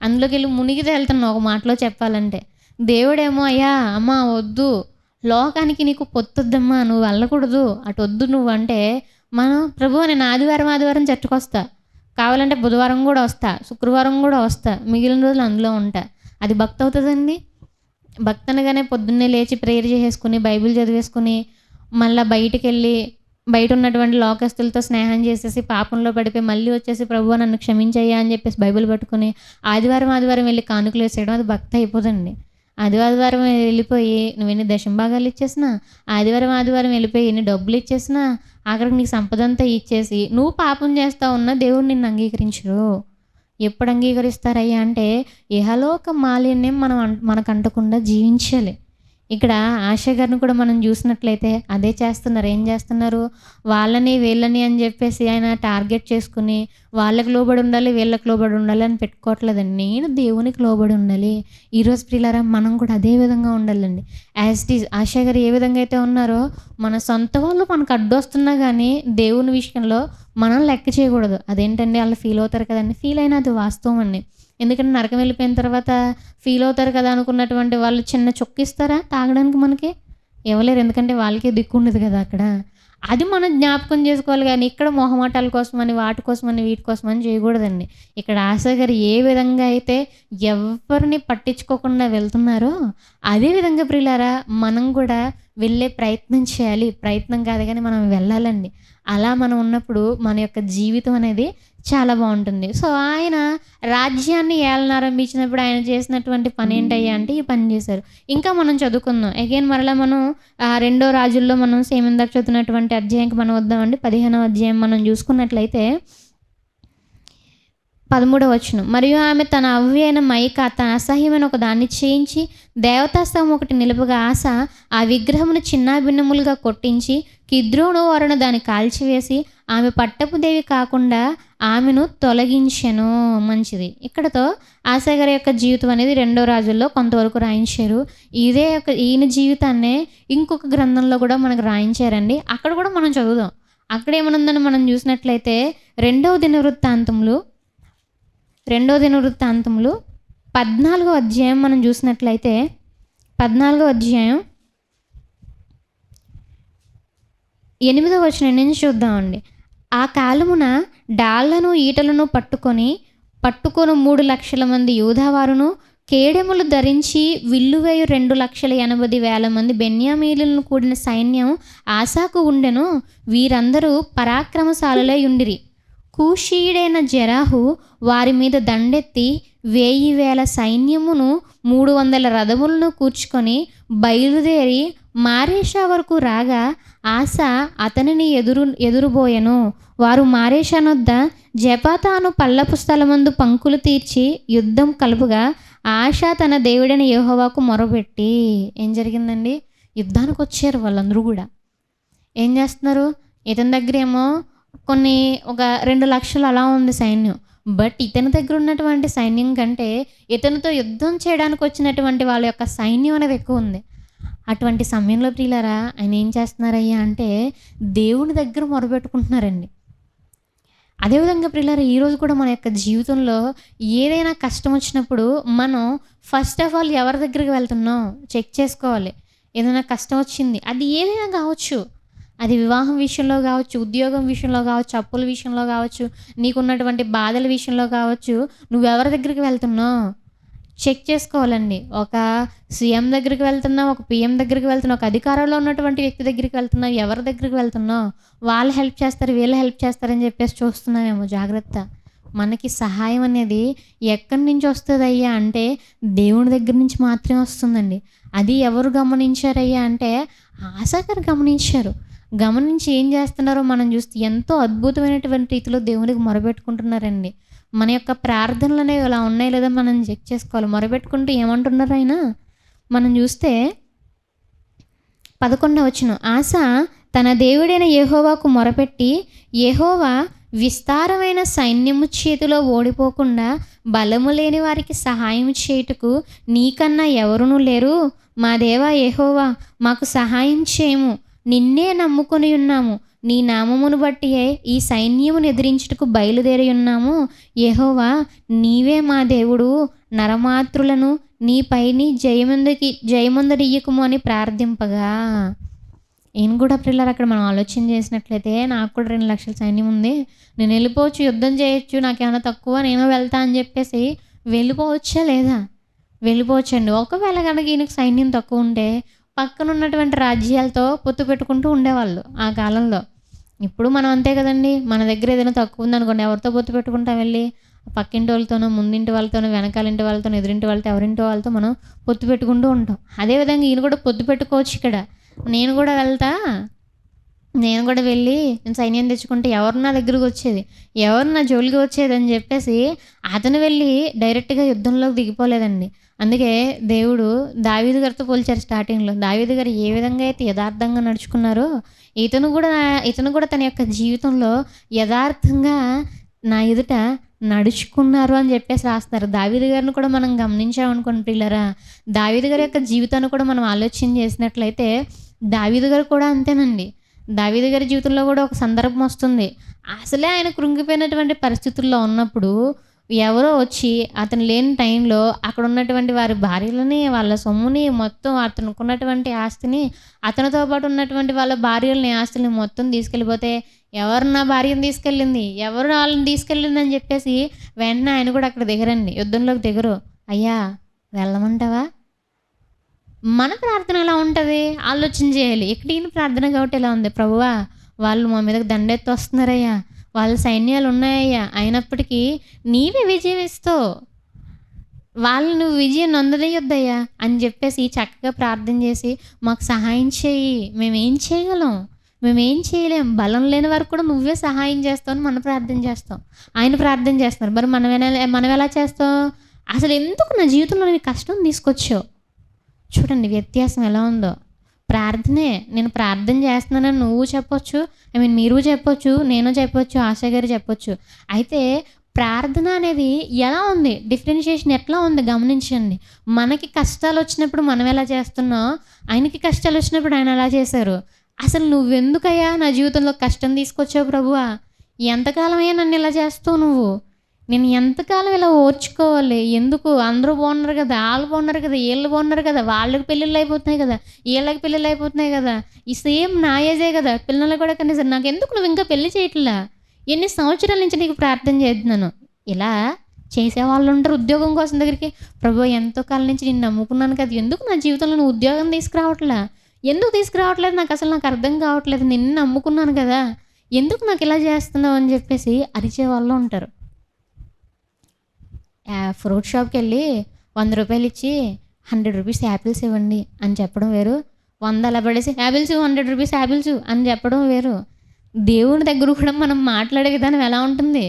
అందులోకి వెళ్ళి మునిగి తేలుతున్నావు ఒక మాటలో చెప్పాలంటే. దేవుడేమో అయ్యా అమ్మ వద్దు, లోకానికి నీకు పొత్తొద్దమ్మా, నువ్వు వెళ్ళకూడదు, అటు వద్దు నువ్వు అంటే, మనం ప్రభు నేను ఆదివారం చర్చకు వస్తా, కావాలంటే బుధవారం కూడా వస్తా, శుక్రవారం కూడా వస్తా, మిగిలిన రోజులు అందులో ఉంటా. అది భక్తి అవుతుందండి? భక్తి అనగానే పొద్దున్నే లేచి ప్రేయర్ చేసేసుకుని బైబిల్ చదివేసుకుని మళ్ళీ బయట ఉన్నటువంటి లోకస్తులతో స్నేహం చేసేసి పాపంలో పడిపోయి మళ్ళీ వచ్చేసి ప్రభువా నన్ను క్షమించయ్యా అని చెప్పేసి బైబిల్ పట్టుకుని ఆదివారం వెళ్ళి కానుకలు వేసేయడం అది భక్తి అయిపోదండి. ఆదివారం వెళ్ళిపోయి నువ్వు ఎన్ని దశంభాగాలు ఇచ్చేసినా, ఆదివారం వెళ్ళిపోయి ఎన్ని డబ్బులు ఇచ్చేసినా, ఆఖరికి నీకు సంపద అంతా ఇచ్చేసి నువ్వు పాపం చేస్తా ఉన్నా దేవుడు నిన్ను అంగీకరించరు. ఎప్పుడు అంగీకరిస్తారయ్యా అంటే ఇహలోక మాలిన్యం మనకు అంటకుండా జీవించాలి. ఇక్కడ ఆశా గారిని కూడా మనం చూసినట్లయితే అదే చేస్తున్నారు. ఏం చేస్తున్నారు? వాళ్ళని వీళ్ళని అని చెప్పేసి ఆయన టార్గెట్ చేసుకుని వాళ్ళకి లోబడి ఉండాలి, వీళ్ళకి లోబడి ఉండాలి అని పెట్టుకోవట్లేదండి. నేను దేవునికి లోబడి ఉండాలి. ఈరోజు ప్రియులారా మనం కూడా అదే విధంగా ఉండాలండి. యాజ్ ఇట్ ఈజ్ ఆశా గారు ఏ విధంగా అయితే ఉన్నారో మన సొంత వాళ్ళు మనకు అడ్డొస్తున్నా కానీ దేవుని విషయంలో మనం లెక్క చేయకూడదు. అదేంటండి వాళ్ళు ఫీల్ అవుతారు కదండి, ఫీల్ అయినా అది వాస్తవం అండి. ఎందుకంటే నరకం వెళ్ళిపోయిన తర్వాత ఫీల్ అవుతారు కదా అనుకున్నటువంటి వాళ్ళు చిన్న చొక్కిస్తారా తాగడానికి? మనకి ఇవ్వలేరు, ఎందుకంటే వాళ్ళకే దిక్కు ఉండదు కదా అక్కడ. అది మనం జ్ఞాపకం చేసుకోవాలి కానీ ఇక్కడ మొహమాటాల కోసమని వాటి కోసమని వీటి కోసమని చేయకూడదండి. ఇక్కడ ఆశా గారు ఏ విధంగా అయితే ఎవరిని పట్టించుకోకుండా వెళ్తున్నారో అదే విధంగా ప్రియులారా మనం కూడా వెళ్ళే ప్రయత్నం చేయాలి. ప్రయత్నం కాదు కానీ మనం వెళ్ళాలండి. అలా మనం ఉన్నప్పుడు మన యొక్క జీవితం అనేది చాలా బాగుంటుంది. సో ఆయన రాజ్యాన్ని ఏలనారంభించినప్పుడు ఆయన చేసినటువంటి పని ఏంటయ్యా అంటే ఈ పని చేశారు. ఇంకా మనం చదువుకుందాం అగైన్ మరలా మనం రెండో రాజుల్లో మనం సేమ్ ఇందాక చదువుతున్నటువంటి అధ్యాయంకి మనం వద్దామండి. 15వ అధ్యాయం మనం చూసుకున్నట్లయితే 13వ వచనం. మరియు ఆమె తన అవ్వి అయిన మైకా తన అసహ్యమైన ఒక దాన్ని చేయించి దేవతాస్తంభం ఒకటి నిలుపగా ఆశ ఆ విగ్రహమును చిన్నాభిన్నములుగా కొట్టించి కిద్రోను ఓరను దాన్ని కాల్చివేసి ఆమె పట్టపు దేవి కాకుండా ఆమెను తొలగించెను. మంచిది. ఇక్కడతో ఆశా గారి యొక్క జీవితం అనేది రెండో రాజుల్లో కొంతవరకు రాయించారు. ఈయన జీవితాన్నే ఇంకొక గ్రంథంలో కూడా మనకు రాయించారండి. అక్కడ కూడా మనం చదువుదాం. అక్కడ ఏమనుందని మనం చూసినట్లయితే రెండవ దినవృత్తాంతములు 14వ అధ్యాయం మనం చూసినట్లయితే 14వ అధ్యాయం 8వ వచనం నుంచి చూద్దామండి. ఆ కాలమున డాళ్లను ఈటలను పట్టుకొని 3,00,000 మంది యూదావారును కేడెములు ధరించి విల్లువేయు 2,80,000 మంది బెన్యామీనులను కూడిన సైన్యం ఆసాకు ఉండెను. వీరందరూ పరాక్రమశాలులై ఉండిరి. కూషీయుడైన జెరాహు వారి మీద దండెత్తి 1,000 సైన్యమును 300 రథములను కూర్చుకొని బయలుదేరి మారేషా వరకు రాగా ఆశ అతనిని ఎదురుబోయెను. వారు మారేషా నొద్ద జపాతాను పల్లపు స్థలమందు పంకులు తీర్చి యుద్ధం కలుపుగా ఆశ తన దేవుడైన యెహోవాకు మొరపెట్టి. ఏం జరిగిందండి? యుద్ధానికి వచ్చారు వాళ్ళందరూ కూడా. ఏం చేస్తున్నారు? ఇతని దగ్గర ఏమో ఒక 2 లక్షలు అలా ఉంది సైన్యం. బట్ ఇతని దగ్గర ఉన్నటువంటి సైన్యం కంటే ఇతనితో యుద్ధం చేయడానికి వచ్చినటువంటి వాళ్ళ యొక్క సైన్యం అనేది ఎక్కువ ఉంది. అటువంటి సమయంలో ప్రియులారా ఆయన ఏం చేస్తున్నారయ్యా అంటే దేవుని దగ్గర మొరపెట్టుకుంటున్నారండి. అదేవిధంగా ప్రియులారా ఈరోజు కూడా మన యొక్క జీవితంలో ఏదైనా కష్టం వచ్చినప్పుడు మనం ఫస్ట్ ఆఫ్ ఆల్ ఎవరి దగ్గరికి వెళ్తున్నాం చెక్ చేసుకోవాలి. ఏదైనా కష్టం వచ్చింది, అది ఏదైనా కావచ్చు, అది వివాహం విషయంలో కావచ్చు, ఉద్యోగం విషయంలో కావచ్చు, అప్పుల విషయంలో కావచ్చు, నీకున్నటువంటి బాధల విషయంలో కావచ్చు, నువ్వెవరి దగ్గరికి వెళ్తున్నావు చెక్ చేసుకోవాలండి. ఒక సీఎం దగ్గరికి వెళ్తున్నావు, ఒక పిఎం దగ్గరికి వెళ్తున్నావు, ఒక అధికారంలో ఉన్నటువంటి వ్యక్తి దగ్గరికి వెళ్తున్నావు, ఎవరి దగ్గరికి వెళ్తున్నావు? వాళ్ళు హెల్ప్ చేస్తారు, వీళ్ళు హెల్ప్ చేస్తారని చెప్పేసి చూస్తున్నామేమో. జాగ్రత్త. మనకి సహాయం అనేది ఎక్కడి నుంచి వస్తుంది అయ్యా అంటే దేవుని దగ్గర నుంచి మాత్రమే వస్తుందండి. అది ఎవరు గమనించారయ్యా అంటే ఆశా గారు గమనించారు. గమనించి ఏం చేస్తున్నారో మనం చూస్తే ఎంతో అద్భుతమైనటువంటి రీతిలో దేవునికి మొరపెట్టుకుంటున్నారండి. మన యొక్క ప్రార్థనలు అనేవి అలా ఉన్నాయి లేదా మనం చెక్ చేసుకోవాలి. మొరపెట్టుకుంటూ ఏమంటున్నారు ఆయన మనం చూస్తే 11వ వచనం. ఆశ తన దేవుడైన యెహోవాకు మొరపెట్టి యెహోవా విస్తారమైన సైన్యము చేతిలో ఓడిపోకుండా బలము లేని వారికి సహాయం చేయుటకు నీకన్నా ఎవరునూ లేరు. మా దేవా యెహోవా మాకు సహాయం చేయము, నిన్నే నమ్ముకొని ఉన్నాము. నీ నామమును బట్టియే ఈ సైన్యమును ఎదిరించుటకు బయలుదేరి ఉన్నాము. యెహోవా నీవే మా దేవుడు, నరమాత్రులను నీపైని జయముందనియ్యకుము అని ప్రార్థింపగా. ఈయన కూడా పిల్లలు అక్కడ మనం ఆలోచన చేసినట్లయితే, నాకు కూడా 2 లక్షల సైన్యం ఉంది, నేను వెళ్ళిపోవచ్చు, యుద్ధం చేయొచ్చు, నాకేమైనా తక్కువ, నేను వెళ్తా అని చెప్పేసి వెళ్ళిపోవచ్చా లేదా? వెళ్ళిపోవచ్చండి. ఒకవేళ కనుక ఈయనకు సైన్యం తక్కువ ఉంటే పక్కన ఉన్నటువంటి రాజ్యాలతో పొత్తు పెట్టుకుంటూ ఉండేవాళ్ళు ఆ కాలంలో. ఇప్పుడు మనం అంతే కదండి. మన దగ్గర ఏదైనా తక్కువ ఉందనుకోండి, ఎవరితో పొత్తు పెట్టుకుంటాం వెళ్ళి? పక్కింటి వాళ్ళతోనో, ముందింటి వాళ్ళతోనో, వెనకాలింటి వాళ్ళతోనో, ఎదురింటి వాళ్ళతో, ఎవరింటి వాళ్ళతో మనం పొత్తు పెట్టుకుంటూ ఉంటాం. అదేవిధంగా ఈయన కూడా పొత్తు పెట్టుకోవచ్చు ఇక్కడ. నేను కూడా వెళ్తా, నేను కూడా వెళ్ళి నేను సైన్యం తెచ్చుకుంటే ఎవరు నా దగ్గరకు వచ్చేది, ఎవరు నా జోలికి వచ్చేది అని చెప్పేసి అతను వెళ్ళి డైరెక్ట్గా యుద్ధంలోకి దిగిపోలేదండి. అందుకే దేవుడు దావీదు గారితో పోల్చారు స్టార్టింగ్లో. దావీదు గారు ఏ విధంగా అయితే యథార్థంగా నడుచుకున్నారో ఇతను కూడా తన యొక్క జీవితంలో యథార్థంగా నా ఎదుట నడుచుకున్నారు అని చెప్పేసి రాస్తారు. దావీదు గారిని కూడా మనం గమనించామనుకోండి పిల్లరా, దావీదు గారి యొక్క జీవితాన్ని కూడా మనం ఆలోచన చేసినట్లయితే దావీదు గారు కూడా అంతేనండి. దావీదు గారి జీవితంలో కూడా ఒక సందర్భం వస్తుంది. అసలే ఆయన కృంగిపోయినటువంటి పరిస్థితుల్లో ఉన్నప్పుడు ఎవరో వచ్చి అతను లేని టైంలో అక్కడ ఉన్నటువంటి వారి భార్యలని, వాళ్ళ సొమ్ముని, మొత్తం అతనుకున్నటువంటి ఆస్తిని, అతనితో పాటు ఉన్నటువంటి వాళ్ళ భార్యలని, ఆస్తులని మొత్తం తీసుకెళ్ళిపోతే, ఎవరు నా భార్యను తీసుకెళ్ళింది, ఎవరు వాళ్ళని తీసుకెళ్ళింది అని చెప్పేసి వెంటనే ఆయన కూడా అక్కడ దిగరండి, యుద్ధంలోకి దిగరు. అయ్యా వెళ్ళమంటావా? మన ప్రార్థన ఎలా ఉంటుంది ఆలోచన చేయాలి. ఇక్కడ ఈయన ప్రార్థన కాబట్టి ఎలా ఉంది, ప్రభువా వాళ్ళు మా మీదకి దండెత్తి వస్తున్నారయ్యా, వాళ్ళ సైన్యాలు ఉన్నాయ్యా, అయినప్పటికీ నీవే విజయం ఇస్తావు, వాళ్ళు నువ్వు విజయం నొందనీయొద్దయ్యా అని చెప్పేసి చక్కగా ప్రార్థన చేసి మాకు సహాయం చేయి, మేమేం చేయగలం, మేమేం చేయలేం, బలం లేని వారికి కూడా నువ్వే సహాయం చేస్తావు అని మనం ప్రార్థన చేస్తాం. ఆయన ప్రార్థన చేస్తున్నారు. మరి మనం ఎలా చేస్తాం? అసలు ఎందుకు నా జీవితంలో నీ కష్టం తీసుకొచ్చావు? చూడండి వ్యత్యాసం ఎలా ఉందో. ప్రార్థనే, నేను ప్రార్థన చేస్తున్నానని నువ్వు చెప్పొచ్చు, మీరు చెప్పొచ్చు, నేను చెప్పొచ్చు, ఆశా గారు చెప్పొచ్చు. అయితే ప్రార్థన అనేది ఎలా ఉంది, డిఫరెన్షియేషన్ ఎట్లా ఉంది గమనించండి. మనకి కష్టాలు వచ్చినప్పుడు మనం ఎలా చేస్తున్నాం, ఆయనకి కష్టాలు వచ్చినప్పుడు ఆయన ఎలా చేశారు. అసలు నువ్వెందుకయ్యా నా జీవితంలో కష్టం తీసుకొచ్చావు ప్రభువా? ఎంతకాలమయ్యా నన్ను ఇలా చేస్తావు నువ్వు? నేను ఎంతకాలం ఇలా ఓర్చుకోవాలి? ఎందుకు? అందరూ బాగున్నారు కదా, వాళ్ళు బాగున్నారు కదా, వీళ్ళు బాగున్నారు కదా, వాళ్ళకి పెళ్ళిళ్ళు అయిపోతున్నాయి కదా, వీళ్ళకి పెళ్ళిళ్ళు అయిపోతున్నాయి కదా, ఈ సేమ్ నా ఏజే కదా, పిల్లలు కూడా కనీసం నాకు ఎందుకు నువ్వు ఇంకా పెళ్లి చేయట్లా? ఎన్ని సంవత్సరాల నుంచి నీకు ప్రార్థన చేస్తున్నాను. ఇలా చేసేవాళ్ళు ఉంటారు ఉద్యోగం కోసం దగ్గరికి. ప్రభు ఎంతో కాలం నుంచి నేను నమ్ముకున్నాను కదా, ఎందుకు నా జీవితంలో నువ్వు ఉద్యోగం తీసుకురావట్లా? ఎందుకు తీసుకురావట్లేదు? నాకు అర్థం కావట్లేదు, నిన్ను నమ్ముకున్నాను కదా, ఎందుకు నాకు ఇలా చేస్తున్నావు అని చెప్పేసి అరిచేవాళ్ళు ఉంటారు. ఫ్రూట్ షాప్కి వెళ్ళి 100 రూపాయలు ఇచ్చి 100 రూపీస్ యాపిల్స్ ఇవ్వండి అని చెప్పడం వేరు, 100 అలా పడేసి యాపిల్స్ 100 రూపీస్ యాపిల్స్ అని చెప్పడం వేరు. దేవుని దగ్గర కూడా మనం మాట్లాడే విధానం ఎలా ఉంటుంది?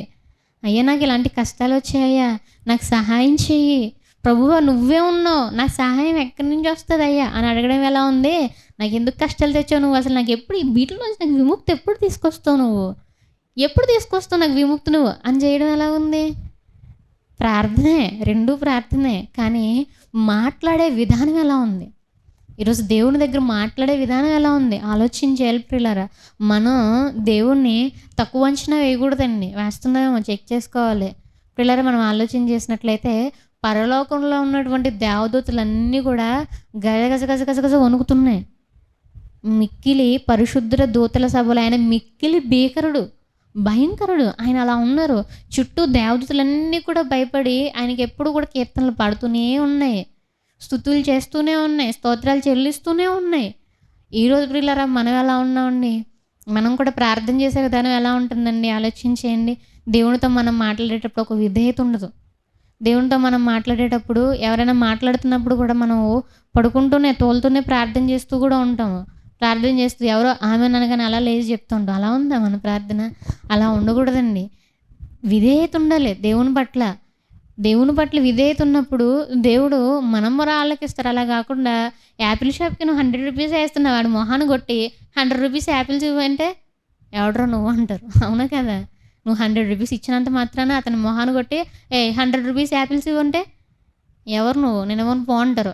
అయ్యా నాకు ఇలాంటి కష్టాలు వచ్చాయ్యా, నాకు సహాయం చెయ్యి, ప్రభువా నువ్వే ఉన్నావు, నాకు సహాయం ఎక్కడి నుంచి వస్తుంది అయ్యా అని అడగడం ఎలా ఉంది? నాకు ఎందుకు కష్టాలు తెచ్చావు నువ్వు, అసలు నాకు ఎప్పుడు ఈ వీటిలోంచి నాకు విముక్తి ఎప్పుడు తీసుకొస్తావు నువ్వు, ఎప్పుడు తీసుకొస్తావు నాకు విముక్తి నువ్వు అని చేయడం ఎలా ఉంది? ప్రార్థనే, రెండూ ప్రార్థనే, కానీ మాట్లాడే విధానం ఎలా ఉంది? ఈరోజు దేవుని దగ్గర మాట్లాడే విధానం ఎలా ఉంది? ఆలోచించేయాలి ప్రియులారా. మనం దేవుణ్ణి తక్కువ అంచనా వేయకూడదండి. వేస్తున్నామేమో చెక్ చేసుకోవాలి ప్రియులారా. మనం ఆలోచన చేసినట్లయితే పరలోకంలో ఉన్నటువంటి దేవదూతలన్నీ కూడా గజగజ గజగజగజ వణుకుతున్నాయి. మిక్కిలి పరిశుద్ధ దూతల సభలో ఆయన మిక్కిలి భీకరుడు, భయంకరుడు, ఆయన అలా ఉన్నారు. చుట్టూ దేవదూతలన్నీ కూడా భయపడి ఆయనకి ఎప్పుడు కూడా కీర్తనలు పాడుతూనే ఉన్నాయి, స్తుతులు చేస్తూనే ఉన్నాయి, స్తోత్రాలు చెల్లిస్తూనే ఉన్నాయి. ఈరోజు ప్రియులారా మనం ఎలా ఉన్నామండి? మనం కూడా ప్రార్థన చేసే విధానం ఎలా ఉంటుందండి? ఆలోచించేయండి. దేవునితో మనం మాట్లాడేటప్పుడు ఒక విధేయత ఉండదు. దేవునితో మనం మాట్లాడేటప్పుడు ఎవరైనా మాట్లాడుతున్నప్పుడు కూడా మనం పడుకుంటూనే తోలుతూనే ప్రార్థన చేస్తూ కూడా ఉంటాము. ప్రార్థన చేస్తూ ఎవరో ఆమె అనగానే అలా లేచి చెప్తూ ఉంటాం. అలా ఉందా మన ప్రార్థన? అలా ఉండకూడదండి. విధేయత ఉండాలి దేవుని పట్ల. దేవుని పట్ల విధేయత ఉన్నప్పుడు దేవుడు మనం మొర ఆలకిస్తారు. అలా కాకుండా యాపిల్ షాప్కి నువ్వు 100 రూపీస్ వేస్తున్నావు, వాడు మొహాన్ని కొట్టి 100 రూపీస్ యాపిల్స్ ఇవ్వంటే ఎవడరా నువ్వు అంటారు. అవునా కదా? నువ్వు 100 రూపీస్ ఇచ్చినంత మాత్రాన అతని మొహాన్ని కొట్టి 100 రూపీస్ యాపిల్స్ ఇవ్వంటే ఎవరు నువ్వు, నేను ఎవరు పో అంటారు.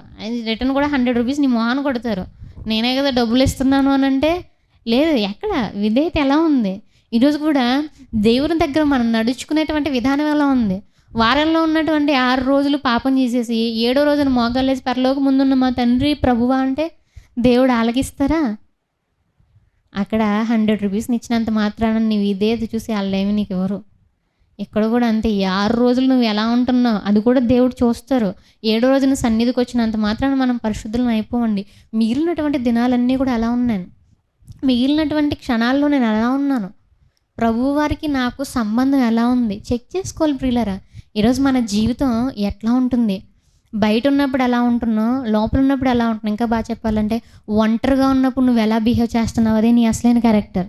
రిటర్న్ కూడా 100 రూపీస్ నీ మొహాన్ని కొడతారు. నేనే కదా డబ్బులు ఇస్తున్నాను అని అంటే లేదు. ఎక్కడ? విధేయత ఎలా ఉంది? ఈరోజు కూడా దేవుని దగ్గర మనం నడుచుకునేటువంటి విధానం ఎలా ఉంది? వారంలో ఉన్నటువంటి 6 రోజులు పాపం చేసేసి, ఏడో రోజున మోకాళ్ళేసి పరలోకమందున్న మా తండ్రి ప్రభువా అంటే దేవుడు ఆలకిస్తారా? అక్కడ రూ. 100 ఇచ్చినంత మాత్రాన నీ విధేయత చూసి ఆళ్ళేమి నీకివ్వరు. ఇక్కడ కూడా అంతే. ఈ 6 రోజులు నువ్వు ఎలా ఉంటున్నావు అది కూడా దేవుడు చూస్తారు. ఏడో రోజున సన్నిధికొచ్చినంత మాత్రాన మనం పరిశుద్ధులం అయిపోమండి. మిగిలినటువంటి దినాలన్నీ కూడా ఎలా ఉన్నాను, మిగిలినటువంటి క్షణాల్లో నేను ఎలా ఉన్నాను, ప్రభువారికి నాకు సంబంధం ఎలా ఉంది చెక్ చేసుకోవాలి ప్రియులారా. ఈరోజు మన జీవితం ఎట్లా ఉంటుంది, బయట ఉన్నప్పుడు ఎలా ఉంటున్నావు, లోపల ఉన్నప్పుడు ఎలా ఉంటున్నావు. ఇంకా బాగా చెప్పాలంటే ఒంటరిగా ఉన్నప్పుడు నువ్వు ఎలా బిహేవ్ చేస్తున్నావు అదే నీ అసలైన క్యారెక్టర్.